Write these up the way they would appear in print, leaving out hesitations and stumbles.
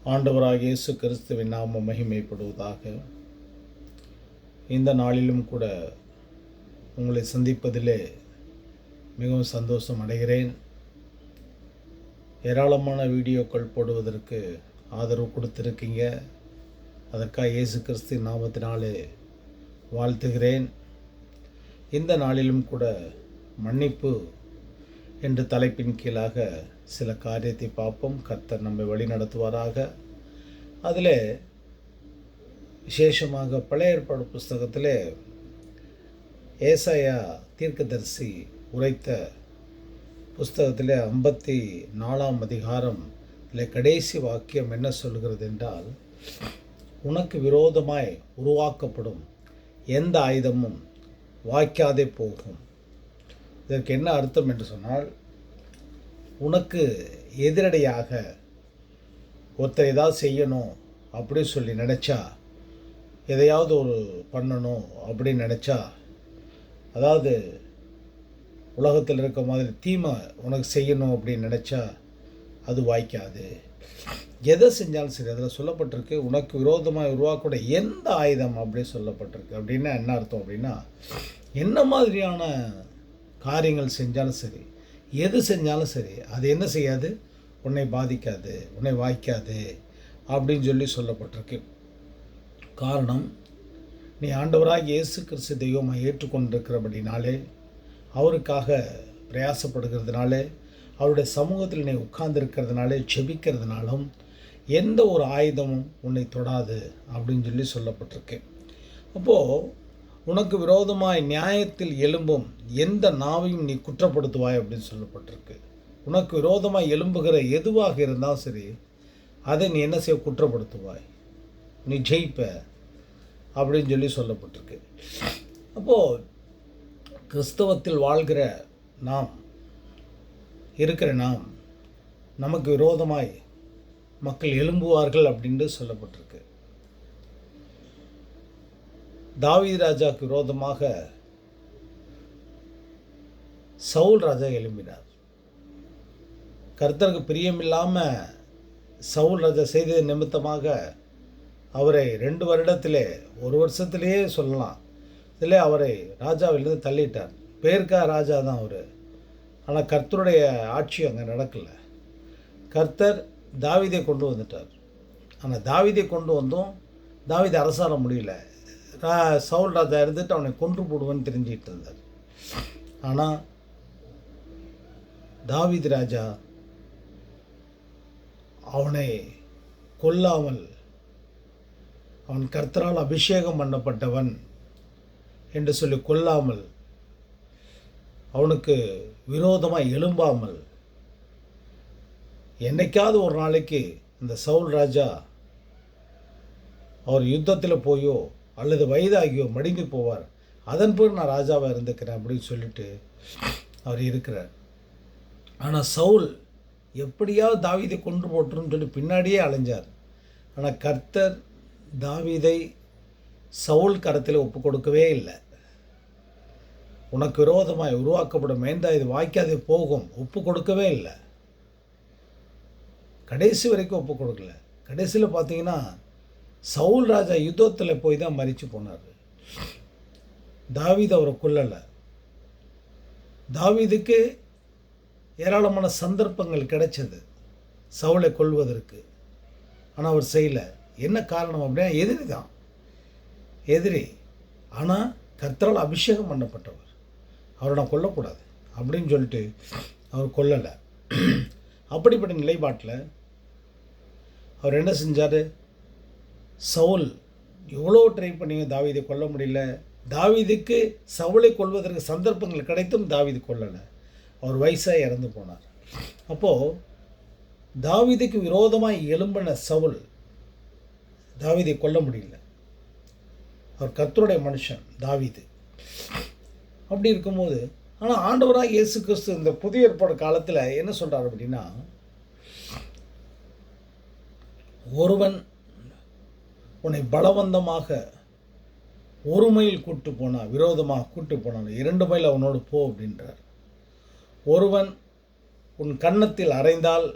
ஆண்டவராகிய இயேசு கிறிஸ்துவின் நாமம் மகிமைப்படுவதாக. இந்த நாளிலும் கூட உங்களை சந்திப்பதிலே மிகவும் சந்தோஷம் அடைகிறேன். ஏராளமான வீடியோக்கள் போடுவதற்கு ஆதரவு கொடுத்திருக்கீங்க. அதற்காக இயேசு கிறிஸ்துவின் நாமத்தினாலே வாழ்த்துகிறேன். இந்த நாளிலும் கூட மன்னிப்பு என்ற தலைப்பின் கீழாக சில காரியத்தை பார்ப்போம். கர்த்தர் நம்மை வழி நடத்துவாராக. அதில் விசேஷமாக பழைய ஏற்பாடு புஸ்தகத்தில் ஏசாயா தீர்க்கதரிசி உரைத்த புஸ்தகத்தில் 54ஆம் அதிகாரம் இதில் கடைசி வாக்கியம் என்ன சொல்கிறது என்றால், உனக்கு விரோதமாய் உருவாக்கப்படும் எந்த ஆயுதமும் வாய்க்காதே போகும். இதற்கு என்ன அர்த்தம் என்று சொன்னால், உனக்கு எதிரடையாக ஒருத்தர் ஏதாவது செய்யணும் அப்படின்னு சொல்லி நினச்சா, எதையாவது ஒரு பண்ணணும் அப்படின்னு நினச்சா, அதாவது உலகத்தில் இருக்க மாதிரி தீமை உனக்கு செய்யணும் அப்படின்னு நினச்சா அது வாய்க்காது. எதை செஞ்சாலும் சரி, அதில் சொல்லப்பட்டிருக்கு உனக்கு விரோதமாக உருவாக்கக்கூடிய எந்த ஆயுதம் அப்படின்னு சொல்லப்பட்டிருக்கு. அப்படின்னா என்ன அர்த்தம் அப்படின்னா, என்ன மாதிரியான காரியங்கள் செஞ்சாலும் சரி, எது செஞ்சாலும் சரி, அது என்ன செய்யாது, உன்னை பாதிக்காது, உன்னை வாய்க்காது அப்படின்னு சொல்லப்பட்டிருக்கு. காரணம், நீ ஆண்டவராக இயேசு கிறிஸ்து தெய்வமாக ஏற்றுக்கொண்டிருக்கிறபடினாலே, அவருக்காக பிரயாசப்படுகிறதுனாலே, அவருடைய சமூகத்தில் நீ உட்கார்ந்துருக்கிறதுனாலே, செபிக்கிறதுனாலும் எந்த ஒரு ஆயுதமும் உன்னை தொடாது அப்படின்னு சொல்லப்பட்டிருக்கு. அப்போது உனக்கு விரோதமாய் நியாயத்தில் எழும்பும் எந்த நாவையும் நீ குற்றப்படுத்துவாய் அப்படின்னு சொல்லப்பட்டிருக்கு. உனக்கு விரோதமாய் எழும்புகிற எதுவாக இருந்தாலும் சரி, அதை நீ என்ன செய்ய, குற்றப்படுத்துவாய், நீ ஜெயிப்ப அப்படின்னு சொல்லப்பட்டிருக்கு. அப்போது கிறிஸ்தவத்தில் வாழ்கிற நாம் நமக்கு விரோதமாய் மக்கள் எழும்புவார்கள் அப்படின்னு சொல்லப்பட்டிருக்கு. தாவீது ராஜாவுக்கு விரோதமாக சவுல் ராஜா எழும்பினார். கர்த்தருக்கு பிரியமில்லாமல் சவுல் ராஜா செய்தது நிமித்தமாக அவரை 2 வருடத்திலே, 1 வருஷத்திலேயே சொல்லலாம், இதில் அவரை ராஜாவிலிருந்து தள்ளிட்டார். பேருக்கா ராஜா தான் அவர், ஆனால் கர்த்தருடைய ஆட்சி அங்கே நடக்கலை. கர்த்தர் தாவீதை கொண்டு வந்துட்டார். ஆனால் தாவீதை கொண்டு வந்தும் தாவீதை அரசாள முடியல. சவுல் ராஜா இருந்துட்டு அவனை கொன்று போடுவான்னு தெரிஞ்சிட்டு இருந்தார். ஆனால் தாவீது ராஜா அவனை கொல்லாமல், அவன் கர்த்தரால் அபிஷேகம் பண்ணப்பட்டவன் என்று சொல்லி கொல்லாமல், அவனுக்கு விரோதமாக எழும்பாமல், என்னைக்காவது ஒரு நாளைக்கு இந்த சவுல் ராஜா அவர் யுத்தத்தில் போயோ அல்லது வயதாகியோ மடிந்து போவார், அதன் பிறகு நான் ராஜாவாக இருந்துக்கிறேன் அப்படின்னு சொல்லிட்டு அவர் இருக்கிறார். ஆனால் சவுல் எப்படியாவது தாவீதை கொன்று போட்டுருன்னு சொல்லி பின்னாடியே அலைஞ்சார். ஆனால் கர்த்தர் தாவீதை சவுல் கரத்தில் ஒப்பு கொடுக்கவே இல்லை. உனக்கு விரோதமாய் உருவாக்கப்படும் மேந்தா இது வாய்க்காதே போகும், ஒப்பு கொடுக்கவே இல்லை. கடைசி வரைக்கும் ஒப்பு கொடுக்கல. கடைசியில் பார்த்தீங்கன்னா சவுல் ராஜா யுத்தத்தில் போய் தான் மரித்து போனார். தாவீது அவரை கொல்லலை. தாவீதுக்கு ஏராளமான சந்தர்ப்பங்கள் கிடைச்சது சவுலை கொல்வதற்கு, ஆனால் அவர் செய்யலை. என்ன காரணம் அப்படின்னா, எதிரி தான், எதிரி. ஆனால் கர்த்தரால் அபிஷேகம் பண்ணப்பட்டவர், அவரை நான் கொல்லக்கூடாது அப்படின்னு சொல்லிட்டு அவர் கொல்லலை. அப்படிப்பட்ட நிலைப்பாட்டில் அவர் என்ன செஞ்சார், சவுல் எவ்வளோ ட்ரை பண்ணிங்க தாவீதை கொல்ல முடியல. தாவீதுக்கு சவுலை கொல்வதற்கு சந்தர்ப்பங்கள் கிடைத்தும் தாவீது கொல்லலை. அவர் வயசாக இறந்து போனார். அப்போது தாவீதுக்கு விரோதமாக எழும்பின சவுல் தாவீதை கொல்ல முடியல. அவர் கர்த்தருடைய மனுஷன் தாவீது. அப்படி இருக்கும்போது, ஆனால் ஆண்டவராக இயேசு கிறிஸ்து இந்த புதிய ஏற்பாடு காலத்தில் என்ன சொல்கிறார் அப்படின்னா, ஒருவன் உன்னை பலவந்தமாக 1 மைல் கூட்டு போனான், விரோதமாக கூட்டு போனான், 2 மைல் அவனோடு போ அப்படின்றார். ஒருவன் உன் கன்னத்தில் அறைந்தால்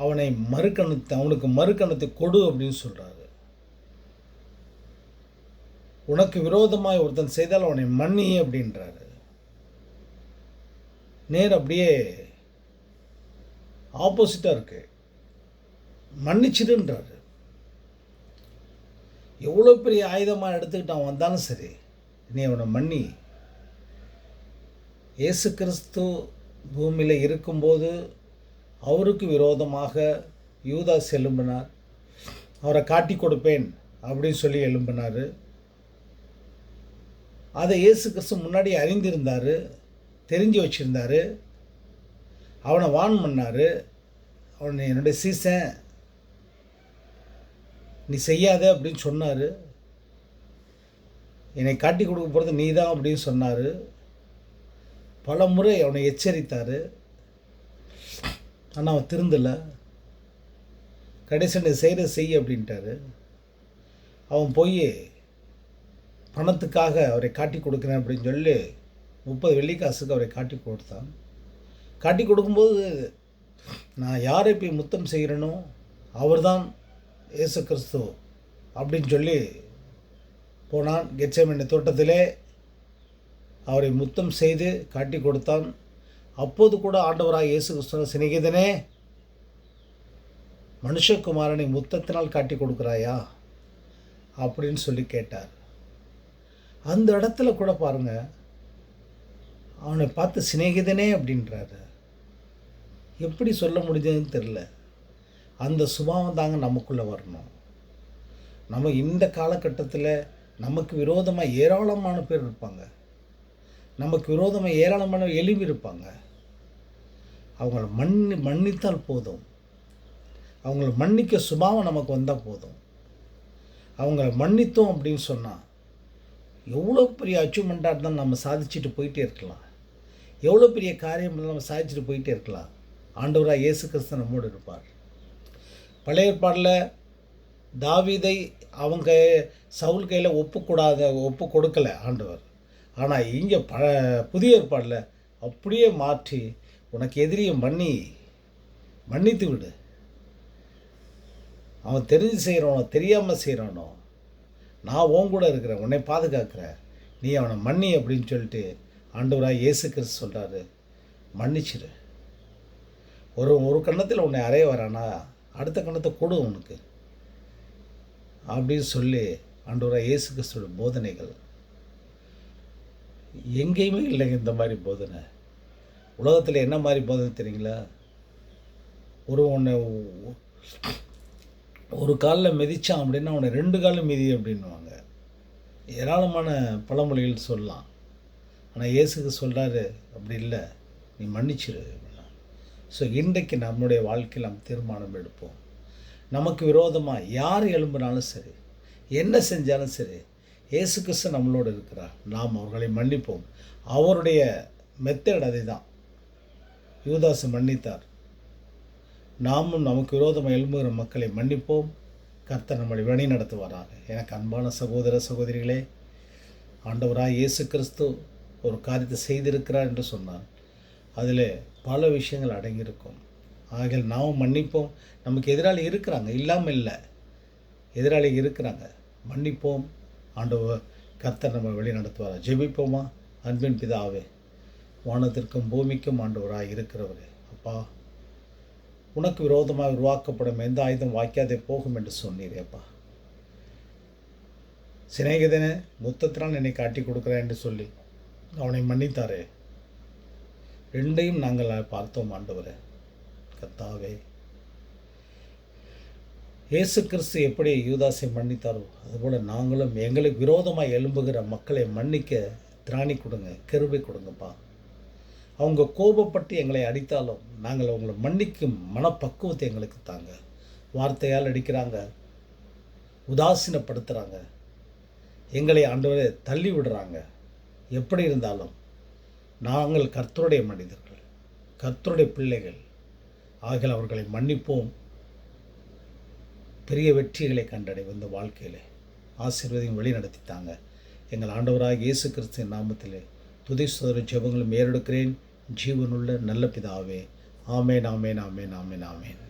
அவனுக்கு மறுக்கணத்தை கொடு அப்படின்னு சொல்கிறாரு. உனக்கு விரோதமாய் ஒருத்தன் செய்தால் அவனை மன்னி அப்படின்றாரு. நேர் அப்படியே ஆப்போசிட்டாக இருக்கு. மன்னிச்சிடுன்றாரு. எவ்வளோ பெரிய ஆயுதமாக எடுத்துக்கிட்டு அவன் வந்தாலும் சரி, நீ அவனை மன்னி. இயேசு கிறிஸ்து பூமியில் இருக்கும்போது அவருக்கு விரோதமாக யூதாஸ் எழும்பினார். அவரை காட்டி கொடுப்பேன் அப்படின்னு சொல்லி எழும்பினார். அதை இயேசு கிறிஸ்து முன்னாடி அறிந்திருந்தார், தெரிஞ்சு வச்சுருந்தார். அவனை வார்ன் பண்ணார். அவனை என்னுடைய சீசன், நீ செய்யாத அப்படின்னு சொன்னார். என்னை காட்டி கொடுக்க போகிறது நீ தான் அப்படின்னு சொன்னார். பல முறை அவனை எச்சரித்தார். ஆனால் அவன் திருந்தலை. கடைசி நீ செய்கிற செய் அப்படின்ட்டாரு. அவன் போய் பணத்துக்காக அவரை காட்டி கொடுக்குறேன் அப்படின்னு சொல்லி 30 வெள்ளிக்காசுக்கு அவரை காட்டி கொடுத்தான். காட்டி கொடுக்கும்போது நான் யாரை போய் முத்தம் செய்கிறேனோ அவர்தான் இயேசு கிறிஸ்து அப்படின்னு சொல்லி போனான். கெத்செமனே தோட்டத்திலே அவரை முத்தம் செய்து காட்டி கொடுத்தான். அப்போது கூட ஆண்டவராக இயேசு கிறிஸ்து, சிநேகிதனே, மனுஷகுமாரனை முத்தத்தினால் காட்டி கொடுக்குறாயா அப்படின்னு சொல்லி கேட்டார். அந்த இடத்துல கூட பாருங்கள், அவனை பார்த்து சிநேகிதனே அப்படின்றாரு. எப்படி சொல்ல முடிஞ்சதுன்னு தெரில. அந்த சுபாவம் தாங்க நமக்குள்ளே வரணும். நம்ம இந்த காலகட்டத்தில் நமக்கு விரோதமாக ஏராளமான பேர் இருப்பாங்க. நமக்கு விரோதமாக ஏராளமான எளிவு இருப்பாங்க. அவங்கள மன்னித்தால் போதும். அவங்கள மன்னிக்க சுபாவம் நமக்கு வந்தால் போதும். அவங்கள மன்னித்தோம் அப்படின்னு சொன்னால் எவ்வளோ பெரிய அச்சீவ்மெண்ட்டாக இருந்தாலும் நம்ம சாதிச்சுட்டு போயிட்டே இருக்கலாம். எவ்வளோ பெரிய காரியம் இருந்தாலும் நம்ம சாதிச்சுட்டு போயிட்டே இருக்கலாம். ஆண்டவராக இயேசு கிறிஸ்து நம்மோடு இருப்பார். பழைய ஏற்பாடில் தாவீதை அவங்க சவுல் கையில் ஒப்பு கொடுக்கலை ஆண்டவர். ஆனால் இங்கே புதிய ஏற்பாடில் அப்படியே மாற்றி, உனக்கு எதிரியை மன்னித்து விடு. அவன் தெரிஞ்சு செய்கிறானோ தெரியாமல் செய்கிறானோ, நான் உன் கூட இருக்கிறேன், உன்னை பாதுகாக்கிறேன், நீ அவனை மன்னி அப்படின்னு சொல்லிட்டு ஆண்டவராக இயேசு கிறிஸ்து சொல்கிறாரு. மன்னிச்சிரு. ஒரு கண்ணத்தில் உன்னை அறைய வரானா, அடுத்த கண்ணத்தை கொடு உனக்கு அப்படின்னு சொல்லி ஆண்டவராக இயேசு கிறிஸ்துவோட போதனைகள் எங்கேயுமே இல்லைங்க. இந்த மாதிரி போதனை உலகத்தில் என்ன மாதிரி போதனை தெரியுங்களா? ஒரு காலில் மிதித்தான் அப்படின்னா அவனை 2 காலில் மிதி அப்படின்வாங்க. ஏராளமான பழமொழிகள் சொல்லலாம். ஆனால் இயேசுக்கு சொல்கிறாரு, அப்படி இல்லை, நீ மன்னிச்சிரு அப்படின்னா. ஸோ இன்றைக்கு நம்முடைய வாழ்க்கையில் நாம் தீர்மானம் எடுப்போம். நமக்கு விரோதமாக யார் எழும்பினாலும் சரி, என்ன செஞ்சாலும் சரி, இயேசு கிறிஸ்து நம்மளோடு இருக்கிறார். நாம் அவர்களை மன்னிப்போம். அவருடைய மெத்தட் அதை தான். யூதாசு மன்னித்தார். நாமும் நமக்கு விரோதமாக எழும்புகிற மக்களை மன்னிப்போம். கர்த்தர் நம்மளை வழி நடத்துவாராக. எனக்கு அன்பான சகோதர சகோதரிகளே, ஆண்டவராக இயேசு கிறிஸ்து ஒரு காரியத்தை செய்திருக்கிறார் என்று சொன்னார். அதில் பல விஷயங்கள் அடங்கியிருக்கும். ஆகிய நாமும் மன்னிப்போம். நமக்கு எதிராளி இருக்கிறாங்க, இல்லாமல் இல்லை, எதிராளி இருக்கிறாங்க. மன்னிப்போம். ஆண்டவர் கர்த்தர் நம்ம வழி நடத்துவார். ஜெபிப்போமா? அன்பின் பிதாவே, வானத்திற்கும் பூமிக்கும் ஆண்டவராக இருக்கிறவரே, அப்பா, உனக்கு விரோதமாக உருவாக்கப்படும் எந்த ஆயுதம் வாய்க்காதே போகும் என்று சொன்னீரேப்பா. சிநேகிதனே, முத்தத்தினால் என்னை காட்டி கொடுக்குறேன் என்று சொல்லி அவனை மன்னித்தாரே. 2ஐயும் நாங்கள் பார்த்தோம் ஆண்டவரே. கர்த்தாவே, இயேசு கிறிஸ்து எப்படி யூதாசை மன்னித்தாரோ அதுபோல் நாங்களும் எங்களுக்கு விரோதமாக எழும்புகிற மக்களை மன்னிக்க திராணி கொடுங்க, கிருபை கொடுங்கப்பா. அவங்க கோபப்பட்டு எங்களை அடித்தாலும் நாங்கள் அவங்கள மன்னிக்கும் மனப்பக்குவத்தை எங்களுக்கு தாங்க. வார்த்தையால் அடிக்கிறாங்க, உதாசீனப்படுத்துகிறாங்க, எங்களை ஆண்டவரே தள்ளி விடுறாங்க. எப்படி இருந்தாலும் நாங்கள் கர்த்தருடைய மனிதர்கள், கர்த்தருடைய பிள்ளைகள் ஆகிய அவர்களை மன்னிப்போம். பெரிய வெற்றிகளை கண்டடைவோம். இந்த வாழ்க்கையில் ஆசீர்வாதம் வழி நடத்தித்தாங்க. எங்கள் ஆண்டவராக இயேசு கிறிஸ்துவின் நாமத்திலே துதி சோதர ஜெபங்களும் ஏறெடுக்கிறேன். ஜீவனுள்ள நல்ல பிதாவே, ஆமேன், ஆமேன், ஆமேன், ஆமேன், ஆமேன்.